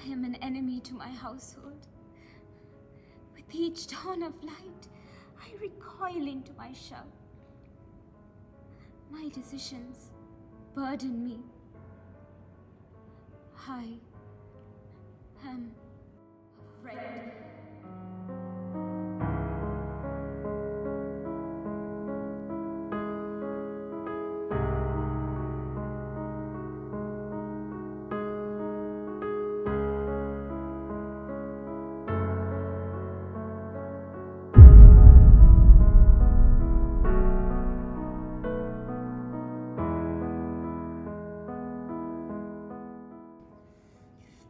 I am an enemy to my household. With each dawn of light, I recoil into my shell. My decisions burden me. I am afraid.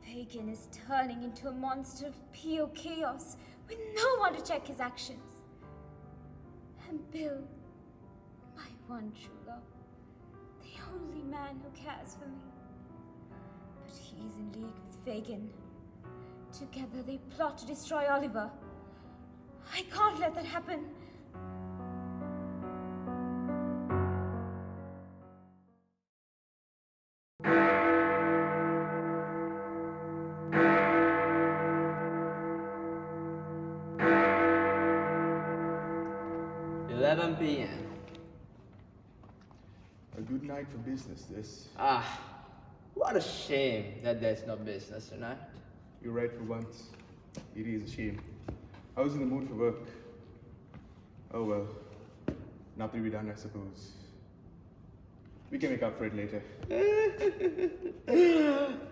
Fagin is turning into a monster of pure chaos with no one to check his actions. And Bill, my one true love, the only man who cares for me. But he's in league with Fagin. Together they plot to destroy Oliver. I can't let that happen. PM. A good night for business, this. Ah, what a shame that there's no business tonight. You're right for once. It is a shame. I was in the mood for work. Oh well. Nothing to be done, I suppose. We can make up for it later.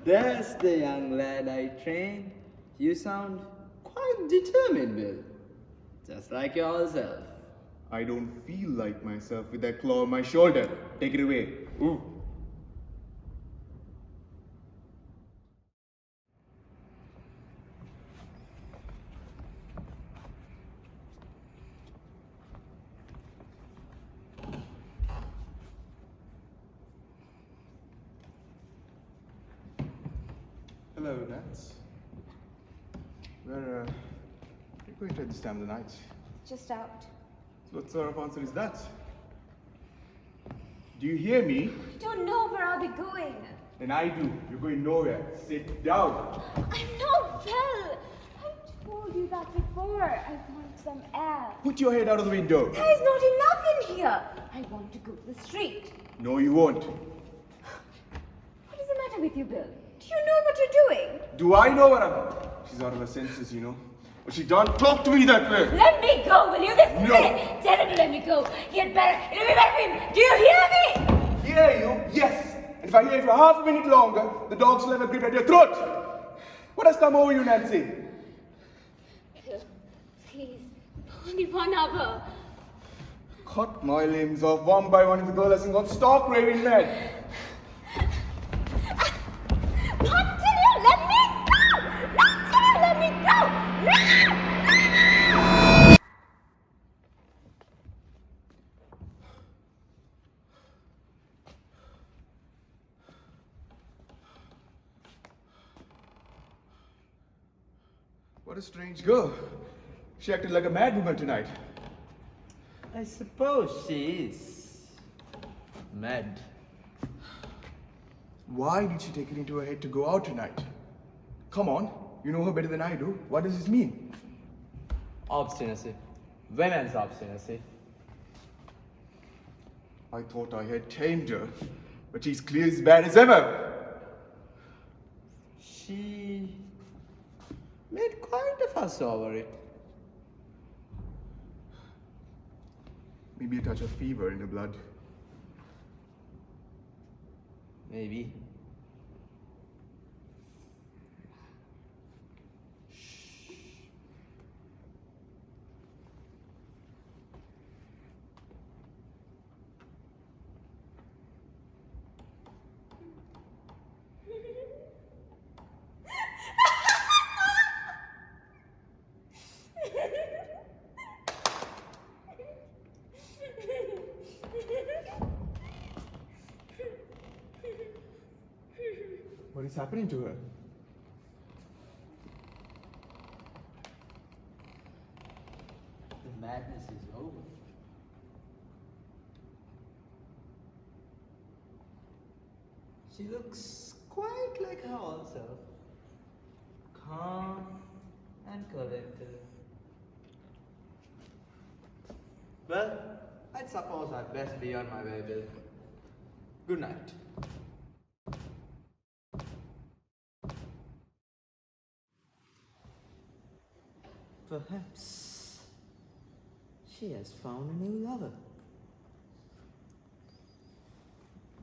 That's the young lad I trained. You sound quite determined, Bill. Just like yourself. I don't feel like myself with that claw on my shoulder. Take it away. Ooh. Hello, Nats. Where are you going to at this time of the night? Just out. What sort of answer is that? Do you hear me? I don't know where I'll be going. And I do. You're going nowhere. Sit down. I'm not well. I told you that before. I want some air. Put your head out of the window. There is not enough in here. I want to go to the street. No, you won't. What is the matter with you, Bill? Do you know what you're doing? Do I know what I'm doing? She's out of her senses, you know. But she don't talk to me that way. Let me go, will you? This No. minute. Tell him to let me go. He'd better. It'll be better for him. Do you hear me? Hear you? Yes. And if I hear you for half a minute longer, the dogs will have a grip at your throat. What has come over you, Nancy? Bill, please. Only 1 hour. Cut my limbs off one by one if the girl hasn't gone stark raving mad. Not till you let me go! Not till you let me go! No! What a strange girl. She acted like a mad woman tonight. I suppose she is mad. Why did she take it into her head to go out tonight? Come on, you know her better than I do. What does this mean? Obstinacy. Women's obstinacy. I thought I had tamed her, but she's clear as bad as ever. She made quite a fuss over it. Maybe a touch of fever in her blood. Maybe. What is happening to her? The madness is over. She looks quite like her old self. calm and collected. Well, I suppose I'd best be on my way, Bill. Good night. Perhaps she has found a new lover.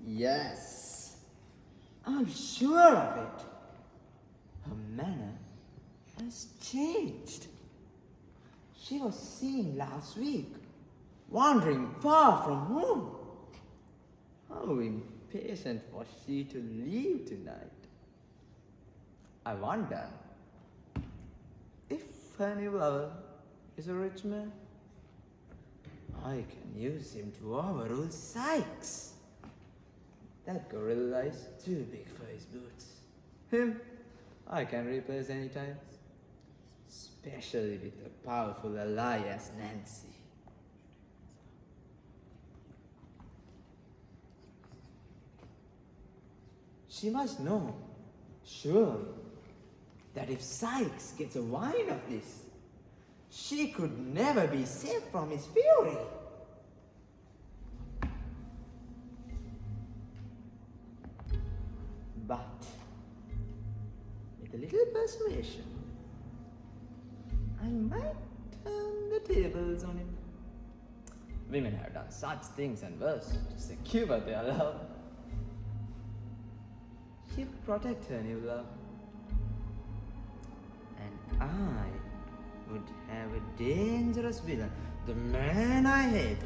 Yes, I'm sure of it. Her manner has changed. She was seen last week, wandering far from home. How impatient was she to leave tonight? I wonder if her new lover is a rich man. I can use him to overrule Sykes. That gorilla is too big for his boots. Him, I can replace anytime. Especially with a powerful ally as Nancy. She must know, surely, that if Sykes gets a whine of this, she could never be safe from his fury. But with a little persuasion, I might turn the tables on him. Women have done such things and worse to secure their love. She would protect her new love, and I would have a dangerous villain, the man I hate,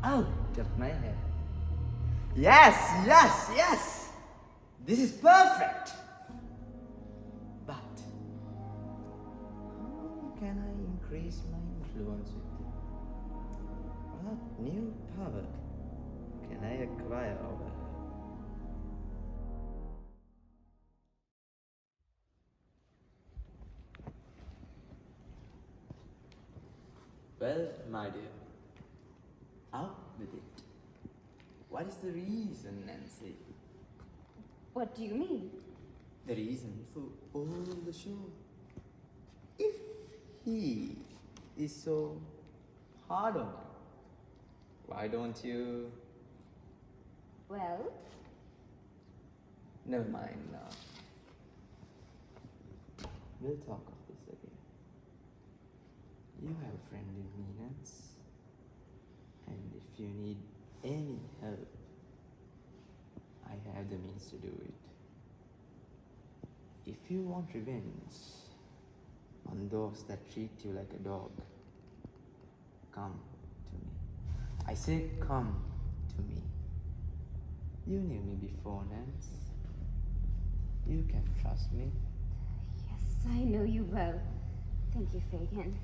out of my head. Yes, yes, yes! This is perfect! But how can I increase my influence with you? What new power can I acquire over her? Well, my dear, out with it. What is the reason, Nancy? What do you mean? The reason for all the show. If he is so hard on you, why don't you... Well, Never mind now. We'll talk of this again. You have a friend in me, Nance. And if you need any help, I have the means to do it. If you want revenge on those that treat you like a dog, come to me. I say come to me. You knew me before, Nance. You can trust me. yes, I know you well. Thank you, Fagin.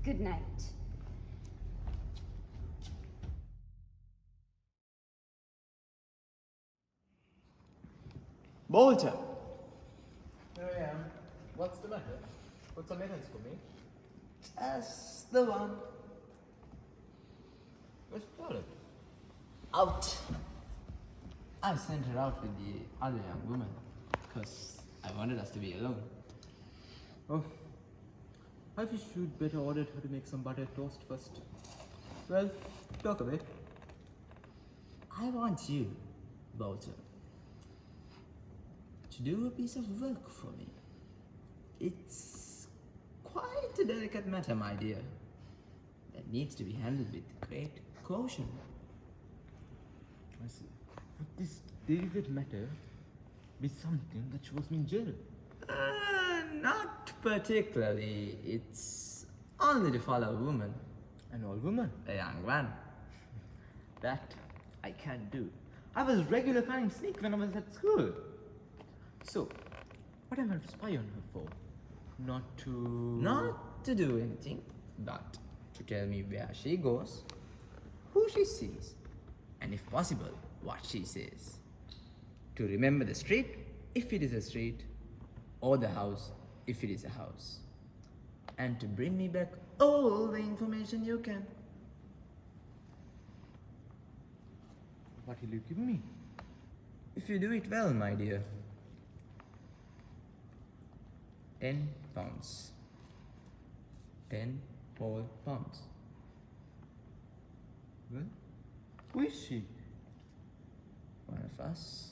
Good night. Bolter! Here I am. What's the matter? Put some errands for me. That's the one. Where's Flora? Out. I sent her out with the other young woman because I wanted us to be alone. Oh, I wish you'd better ordered her to make some buttered toast first. Well, talk away. I want you, Bolter, to do a piece of work for me. It's quite a delicate matter, my dear, that needs to be handled with great caution. I see. Would this delicate matter be something that shows me in jail? Not particularly. It's only to follow a woman. An old woman? A young one. That I can't do. I was regular kind sneak when I was at school. So, what am I to spy on her for? Not to... Not to do anything, but to tell me where she goes, who she sees, and if possible, what she says. To remember the street, if it is a street, or the house, if it is a house. And to bring me back all the information you can. What will you give me? If you do it well, my dear. £10. 10 whole pounds. Well, who is she? One of us.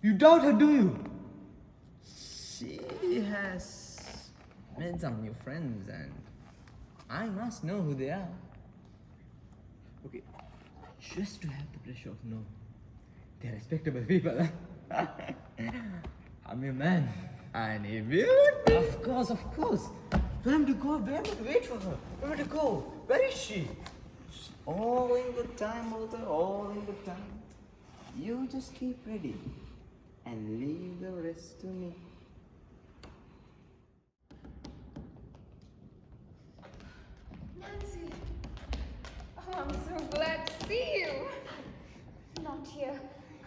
You doubt her, do you? She has made some new friends and I must know who they are. Okay, just to have the pleasure of knowing. They're respectable people, huh? I'm your man. I need beauty. Of course, of course. Where am I to go? Where am I to wait for her? Where am I to go? Where is she? All in good time, Malitha, all in good time. You just keep ready and leave the rest to me. Nancy! Oh, I'm so glad to see you! Not here.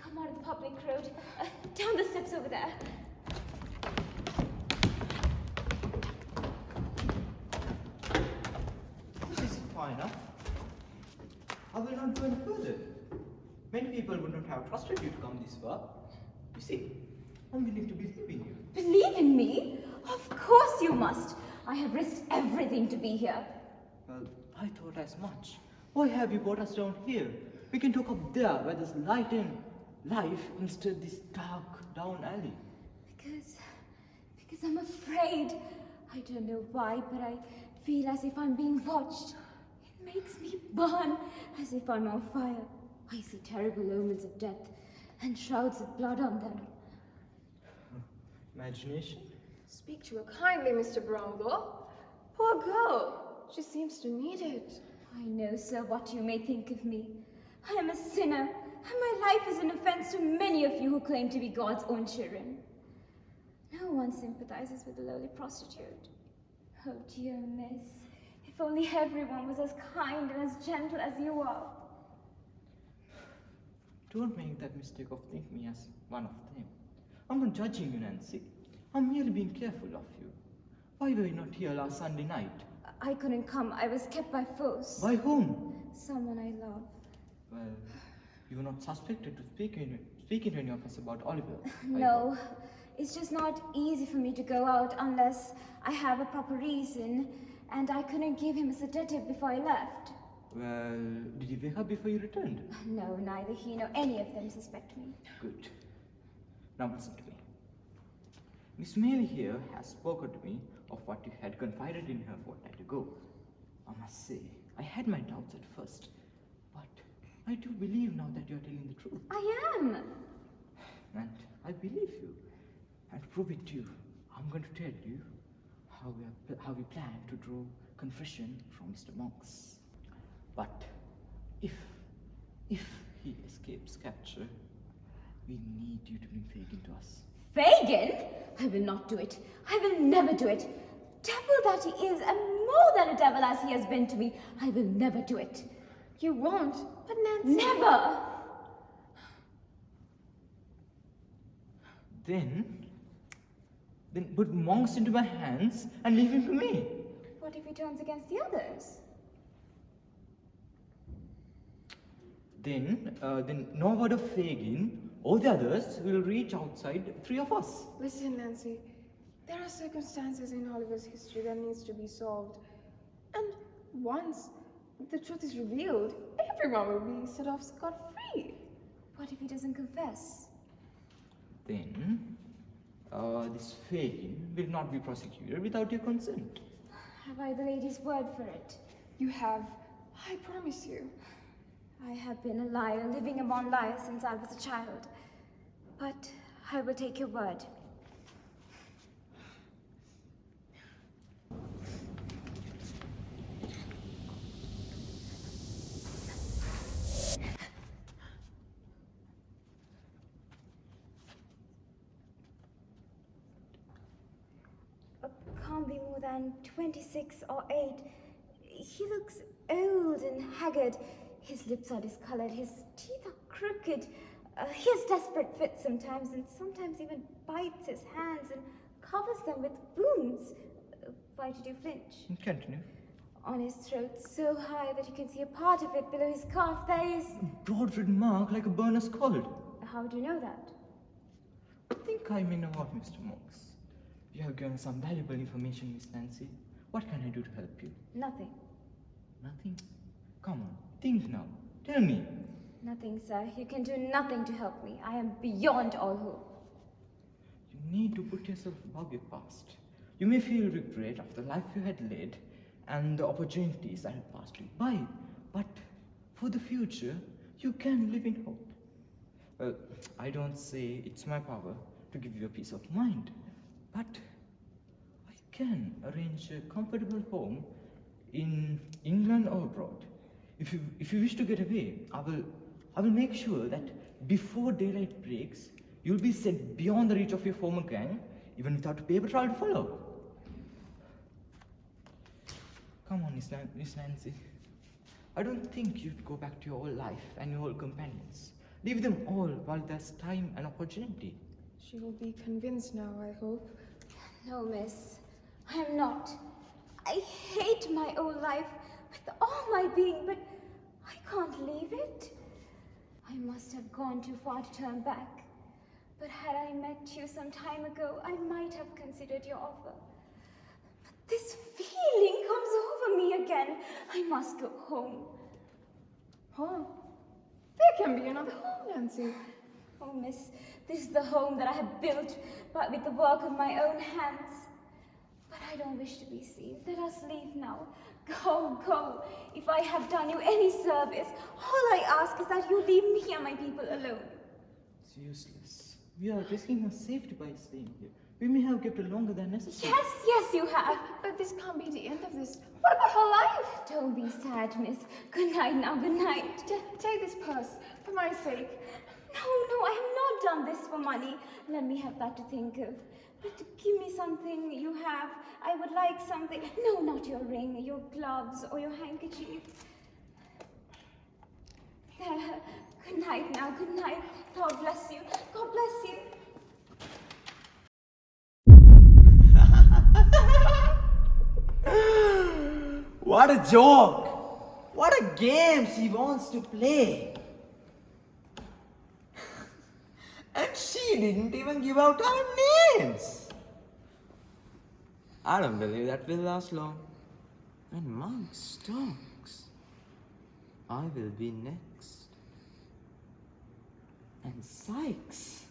Come out of the public road. Down the steps over there. This is fine enough. I will not go any further. Many people would not have trusted you to come this far. You see, I'm willing to believe in you. Believe in me? Of course you must. I have risked everything to be here. Well, I thought as much. Why have you brought us down here? We can talk up there where there's light and life instead of this dark down alley. Because I'm afraid. I don't know why, but I feel as if I'm being watched. It makes me burn as if I'm on fire. I see terrible omens of death and shrouds of blood on them. Imagination? Speak to her kindly, Mr. Brownlow. Poor girl. She seems to need it. I know, sir, what you may think of me. I am a sinner, and my life is an offense to many of you who claim to be God's own children. No one sympathizes with the lowly prostitute. Oh dear miss, if only everyone was as kind and as gentle as you are. Don't make that mistake of thinking me as one of them. I'm not judging you, Nancy. I'm merely being careful of you. Why were you not here last Sunday night? I couldn't come. I was kept by force. By whom? Someone I love. Well, you were not suspected to speak in any office about Oliver. No, it's just not easy for me to go out unless I have a proper reason, and I couldn't give him a sedative before I left. Well, did he wake up before you returned? No, neither he nor any of them suspect me. Good. Now listen to me. Miss Maylie here has spoken to me of what you had confided in her a fortnight ago. I must say, I had my doubts at first, but I do believe now that you are telling the truth. I am. And I believe you. And to prove it to you, I'm going to tell you how we plan to draw confession from Mr. Monks. But if he escapes capture, we need you to bring Fagin to us. Fagin? I will not do it. I will never do it. Devil that he is, and more than a devil as he has been to me, I will never do it. You won't, but Nancy... Never! Then put Monks into my hands and leave him to me. What if he turns against the others? Then no word of Fagin or the others will reach outside 3 of us. Listen, Nancy. There are circumstances in Oliver's history that needs to be solved. And once the truth is revealed, everyone will be set off scot-free. What if he doesn't confess? Then this Fagin will not be prosecuted without your consent. Have I the lady's word for it? You have. I promise you. I have been a liar, living among liars since I was a child. But I will take your word. Can't be more than 26 or 8. He looks old and haggard. His lips are discolored, his teeth are crooked. He has desperate fits sometimes, and sometimes even bites his hands and covers them with wounds. Why did you flinch? Continue. On his throat, so high that you can see a part of it below his calf, there is... Broad red mark like a burner's scald. How do you know that? I think I may know what, Mr. Monks. You have given some valuable information, Miss Nancy. What can I do to help you? Nothing. Nothing? Come on, think now. Tell me. Nothing, sir. You can do nothing to help me. I am beyond all hope. You need to put yourself above your past. You may feel regret of the life you had led and the opportunities that had passed you by, but for the future, you can live in hope. Well, I don't say it's my power to give you a peace of mind, but I can arrange a comfortable home in England or abroad. If you wish to get away, I will make sure that before daylight breaks, you'll be sent beyond the reach of your former gang, even without a paper trail to follow. Come on, Miss Nancy. I don't think you'd go back to your old life and your old companions. Leave them all while there's time and opportunity. She will be convinced now, I hope. No, miss. I am not. I hate my old life with all my being, but I can't leave it. I must have gone too far to turn back. But had I met you some time ago, I might have considered your offer. But this feeling comes over me again. I must go home. Home? There can be another home, Nancy. Oh, miss, this is the home that I have built with the work of my own hands. But I don't wish to be seen. Let us leave now. Go, go. If I have done you any service, all I ask is that you leave me and my people alone. It's useless. We are risking our safety by staying here. We may have kept her longer than necessary. Yes, you have. But this can't be the end of this. What about her life? Don't be sad, miss. Good night now, good night. Take this purse, for my sake. No, I have not done this for money. Let me have that to think of. But give me something you have. I would like something. No, not your ring, your gloves, or your handkerchief. There. Good night now, good night. God bless you. God bless you. What a joke! What a game she wants to play! And she didn't even give out our names! I don't believe that will last long. When Monk stalks, I will be next. And Sykes,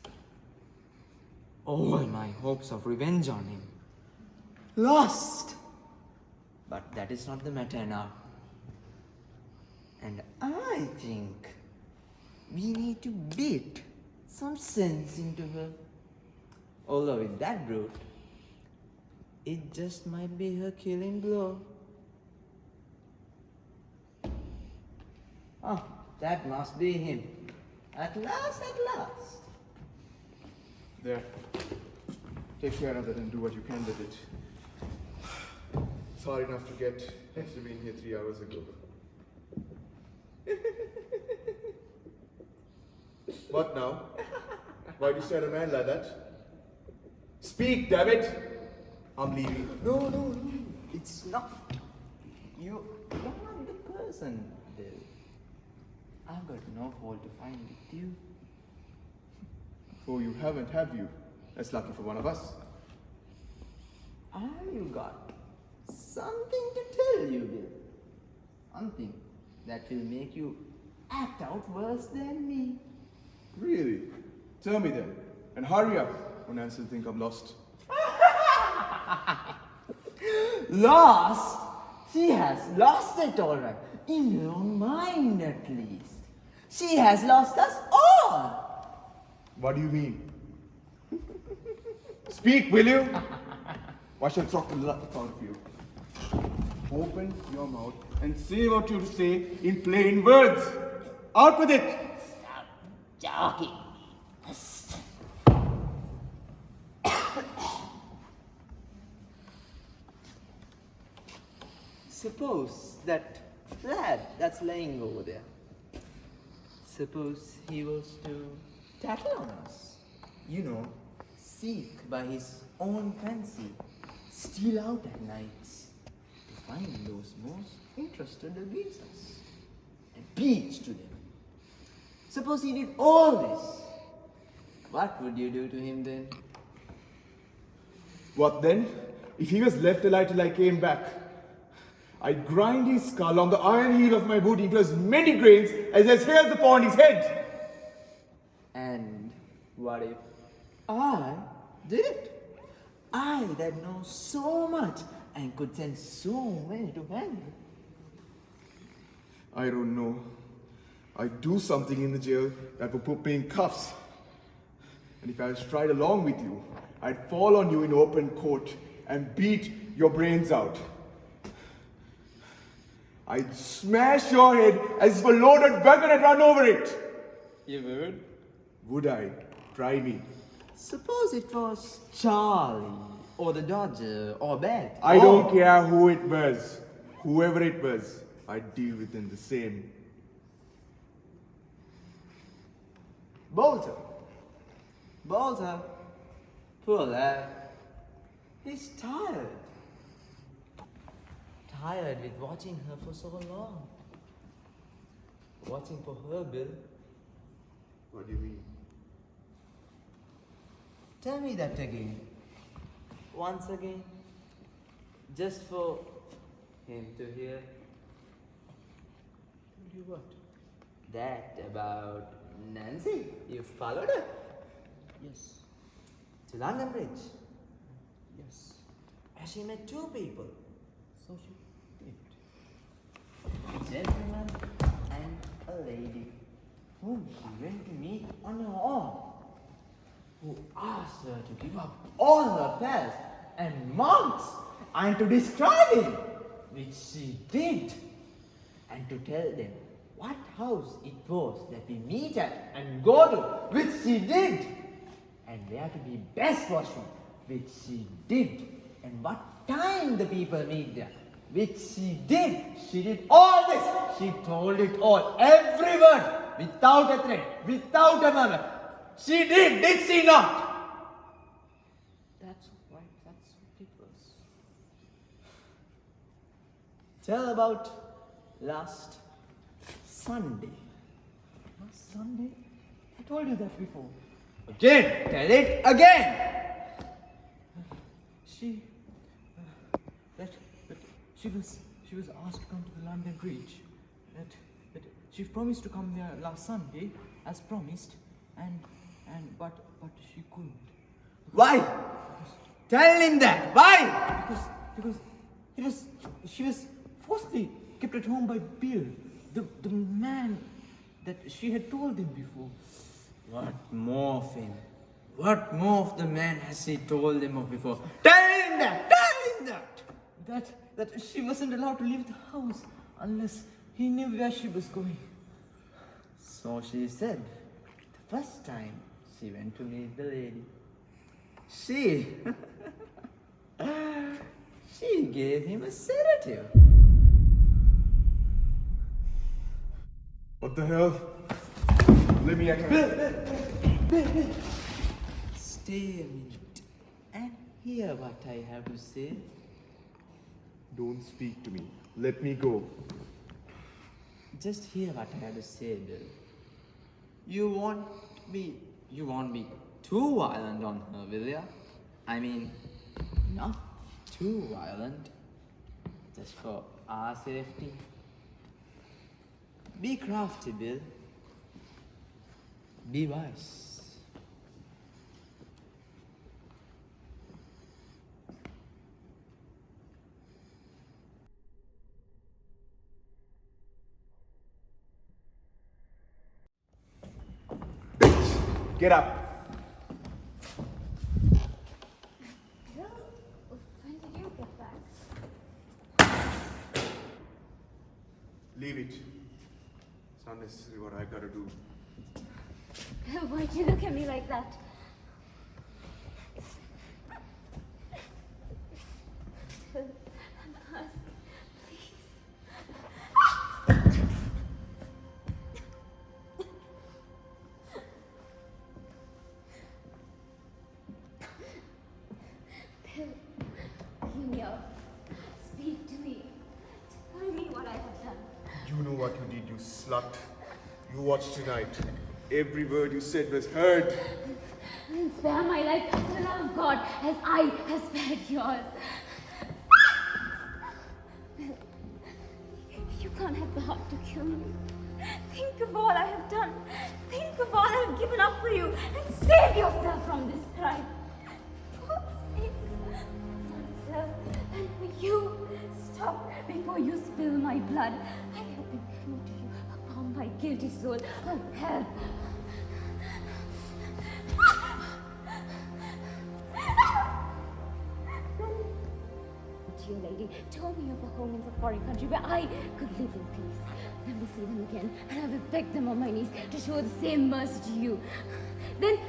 all my hopes of revenge on him, lost! But that is not the matter now. And I think we need to beat some sense into her. Although with that brute, it just might be her killing blow. Oh, that must be him. At last. There. Take care of that and do what you can with it. It's hard enough to get to be in here 3 hours ago. What now? Why do you stare at a man like that? Speak, damn it! I'm leaving. No. It's not. You're not the person, Bill. I've got no fault to find with you. Oh, you haven't, have you? That's lucky for one of us. I've got something to tell you, Bill. Something that will make you act out worse than me. Really? Tell me then. And hurry up, or Nancy will think I'm lost. Lost? She has lost it all right. In her own mind, at least. She has lost us all. What do you mean? Speak, will you? Why should I talk the luck out of you? Open your mouth and say what you have to say in plain words. Out with it! Stop talking. Suppose that lad that's laying over there. Suppose he was to tattle on us. You know, seek by his own fancy, steal out at nights to find those most interested against us and preach to them. Suppose he did all this. What would you do to him then? What then? If he was left alive till I came back, I'd grind his skull on the iron heel of my boot into as many grains as there's hairs upon his head. And what if I did it? I that know so much and could send so many to hell. I don't know. I'd do something in the jail that would put me in cuffs. And if I was tried along with you, I'd fall on you in open court and beat your brains out. I'd smash your head as if a loaded wagon had run over it. You would? Would I? Try me. Suppose it was Charlie, or the Dodger, or Beth. I don't care who it was. Whoever it was, I'd deal with them the same. Bolter. Bolter. Poor lad. He's tired. Tired with watching her for so long. Watching for her, Bill. What do you mean? Tell me that again. Once again. Just for him to hear. Tell you what? That about Nancy. You followed her? Yes. To London Bridge? Yes. And she met two people. So she did. A gentleman and a lady whom she went to meet on her own, who asked her to give up all her pals and monks and to destroy them, which she did, and to tell them what house it was that we meet at and go to, which she did, and where to be best washed from, which she did, and what time the people meet there, which she did. She did all this. She told it all, every word, without a thread, without a murmur. She did she not? That's right, that's what it was. Tell about last Sunday. Last Sunday? I told you that before. Again! Tell it again! She was asked to come to the London Bridge. That she promised to come there last Sunday, as promised, but she couldn't. Why? Tell him that. Why? Because she was forcibly kept at home by Bill, the man that she had told him before. What more of him? What more of the man has she told him of before? Tell him that! Tell him that! That she wasn't allowed to leave the house unless he knew where she was going. So she said, the first time she went to meet the lady, she gave him a sedative. What the hell? Let me Stay a minute and hear what I have to say. Don't speak to me. Let me go. Just hear what I have to say, Bill. You won't be too violent on her, will ya? I mean, not too violent. Just for our safety. Be crafty, Bill. Be wise. Get up. Bill, when did you get back? Leave it. It's not necessary what I gotta do. Bill, why'd you look at me like that? Bill, I'm asking, please. Bill, hear me out. Speak to me. Tell me what I have done. You know what you did, you slut. You watched tonight. Every word you said was heard. Then spare my life for the love of God as I have spared yours. You can't have the heart to kill me. Think of all I have done. Think of all I have given up for you, and save yourself from this crime. For God's sake, for myself and for you, stop before you spill my blood. I have been true to you upon my guilty soul. Oh, help! Dear lady, tell me of a home in a foreign country where I could live in peace. Let me see them again, and I will beg them on my knees to show the same mercy to you. Then